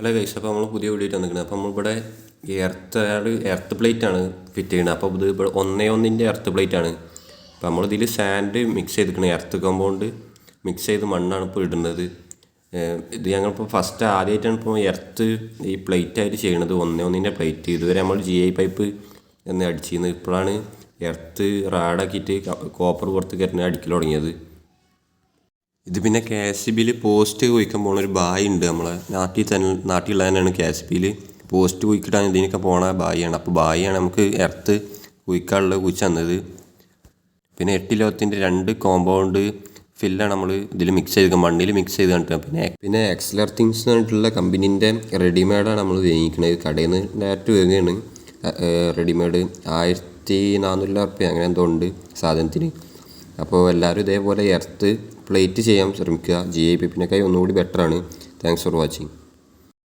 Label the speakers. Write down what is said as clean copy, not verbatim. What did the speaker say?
Speaker 1: Hello guys, അപ്പോൾ നമ്മൾ പുതിയ വീഡിയോ വന്നിരിക്കുന്നത്. അപ്പോൾ നമ്മളിവിടെ എർത്ത് പ്ലേറ്റ് ആണ് ഫിറ്റ് ചെയ്യുന്നത്. അപ്പോൾ ഇത് ഇവിടെ 1:1 എർത്ത് പ്ലേറ്റ് ആണ്. അപ്പോൾ നമ്മളിതിൽ സാൻഡ് മിക്സ് ചെയ്തിരിക്കുന്നത്, എർത്ത് കോമ്പൗണ്ട് മിക്സ് ചെയ്ത് മണ്ണാണ് ഇപ്പോൾ ഇടുന്നത്. ഇത് ഞങ്ങളിപ്പോൾ ആദ്യമായിട്ടാണ് ഇപ്പോൾ എർത്ത് ഈ പ്ലേറ്റ് ആയിട്ട് ചെയ്യണത്. 1:1 പ്ലേറ്റ്. ഇതുവരെ നമ്മൾ GI പൈപ്പ് എന്ന് അടിച്ചിരുന്നത്. ഇപ്പോഴാണ് എർത്ത് റാഡാക്കിയിട്ട് കോപ്പർ പുറത്ത് കയറുന്ന അടിക്കൽ തുടങ്ങിയത്. ഇത് പിന്നെ KSBയിൽ പോസ്റ്റ് കുഴിക്കാൻ പോണ ഒരു ബായി ഉണ്ട്. നമ്മളെ നാട്ടിലുള്ള തന്നെയാണ് KSBയിൽ പോസ്റ്റ് കുഴിക്കിട്ടാൻ ഇതിനൊക്കെ പോണ ബായിയാണ്. അപ്പോൾ ബായിയാണ് നമുക്ക് എർത്ത് കുഴിക്കാനുള്ളത് കുഴിച്ച് തന്നത്. പിന്നെ 8 കിലോത്തിൻ്റെ 2 കോമ്പൗണ്ട് ഫില്ലാണ് നമ്മൾ ഇതിൽ മിക്സ് ചെയ്ത് മണ്ണിൽ മിക്സ് ചെയ്ത് കണ്ടിട്ട്. പിന്നെ എക്സലർ തിങ്സ് എന്ന് പറഞ്ഞിട്ടുള്ള കമ്പനീൻ്റെ റെഡിമെയ്ഡാണ് നമ്മൾ വാങ്ങിക്കുന്നത്. കടയിൽ നിന്ന് ഡയറക്റ്റ് വാങ്ങുകയാണ്. റെഡിമെയ്ഡ് 1400 റുപ്യ അങ്ങനെ എന്തോ ഉണ്ട് സാധനത്തിന്. അപ്പോൾ എല്ലാവരും ഇതേപോലെ എർത്ത് പ്ലേറ്റ് ചെയ്യാൻ ശ്രമിക്കുക. GI പൈപ്പിനേക്കായി ഒന്നുകൂടി ബെറ്ററാണ്. Thanks for watching.